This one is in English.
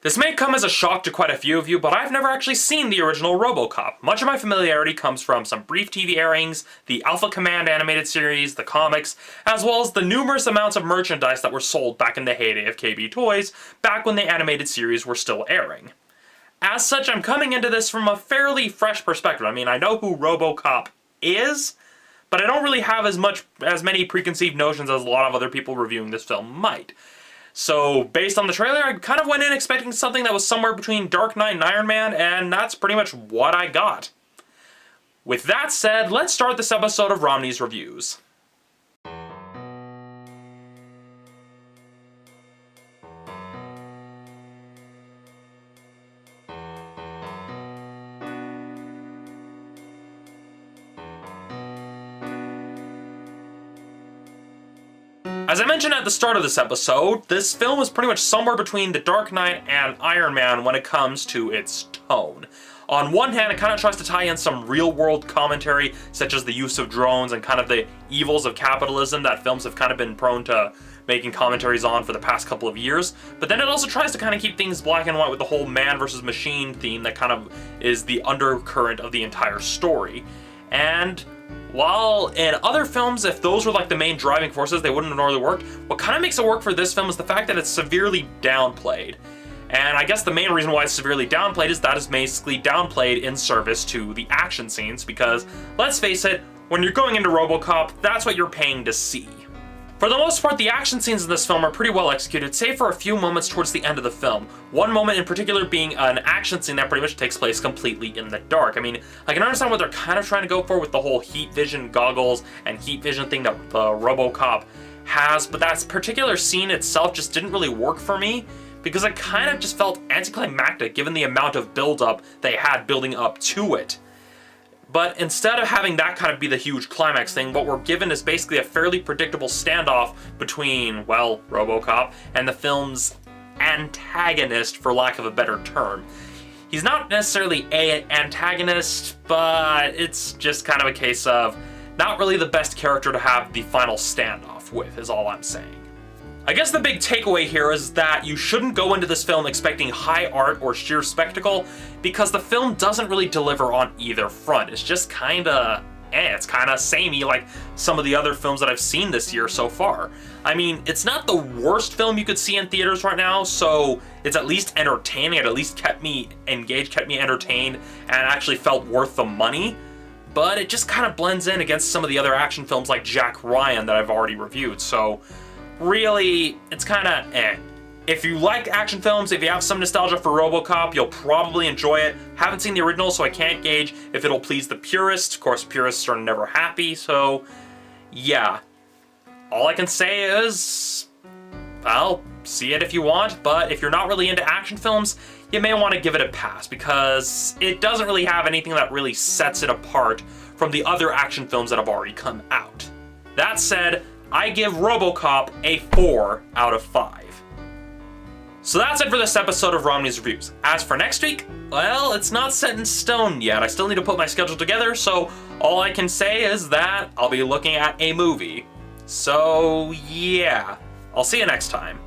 This may come as a shock to quite a few of you, but I've never actually seen the original RoboCop. Much of my familiarity comes from some brief TV airings, the Alpha Command animated series, the comics, as well as the numerous amounts of merchandise that were sold back in the heyday of KB Toys, back when the animated series were still airing. As such, I'm coming into this from a fairly fresh perspective. I mean, I know who RoboCop is, but I don't really have as many preconceived notions as a lot of other people reviewing this film might. So, based on the trailer, I kind of went in expecting something that was somewhere between Dark Knight and Iron Man, and that's pretty much what I got. With that said, let's start this episode of Romney's Reviews. As I mentioned at the start of this episode, this film is pretty much somewhere between The Dark Knight and Iron Man when it comes to its tone. On one hand, it kind of tries to tie in some real-world commentary, such as the use of drones and kind of the evils of capitalism that films have kind of been prone to making commentaries on for the past couple of years. But then it also tries to kind of keep things black and white with the whole man versus machine theme that kind of is the undercurrent of the entire story. And while in other films, if those were like the main driving forces, they wouldn't have normally worked, what kind of makes it work for this film is the fact that it's severely downplayed. And I guess the main reason why it's severely downplayed is that it's basically downplayed in service to the action scenes, because, let's face it, when you're going into RoboCop, that's what you're paying to see. For the most part, the action scenes in this film are pretty well executed, save for a few moments towards the end of the film. One moment in particular being an action scene that pretty much takes place completely in the dark. I mean, I can understand what they're kind of trying to go for with the whole heat vision goggles and heat vision thing that the RoboCop has, but that particular scene itself just didn't really work for me, because it kind of just felt anticlimactic given the amount of build-up they had building up to it. But instead of having that kind of be the huge climax thing, what we're given is basically a fairly predictable standoff between, well, RoboCop and the film's antagonist, for lack of a better term. He's not necessarily an antagonist, but it's just kind of a case of not really the best character to have the final standoff with, is all I'm saying. I guess the big takeaway here is that you shouldn't go into this film expecting high art or sheer spectacle, because the film doesn't really deliver on either front. It's just kinda it's kinda samey like some of the other films that I've seen this year so far. I mean, it's not the worst film you could see in theaters right now, so it's at least entertaining. It at least kept me engaged, kept me entertained, and actually felt worth the money. But it just kind of blends in against some of the other action films like Jack Ryan that I've already reviewed, so really, it's kind of eh. If you like action films, if you have some nostalgia for RoboCop, you'll probably enjoy it. Haven't seen the original, so I can't gauge if it'll please the purists. Of course, purists are never happy, so yeah. All I can say is, well, see it if you want, but if you're not really into action films, you may want to give it a pass, because it doesn't really have anything that really sets it apart from the other action films that have already come out. That said, I give RoboCop a 4 out of 5. So that's it for this episode of Romney's Reviews. As for next week, well, it's not set in stone yet. I still need to put my schedule together, so all I can say is that I'll be looking at a movie. So yeah, I'll see you next time.